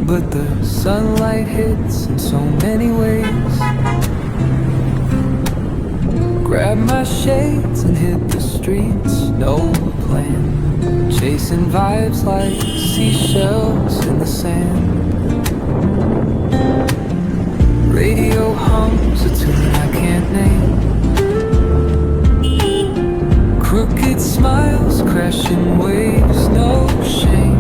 but the sunlight hits in so many ways. Grab my shades and hit the streets, no plan. Chasing vibes like seashells in the sand. Radio hums a tune I can't name. Crooked smiles, crashing waves, no shame.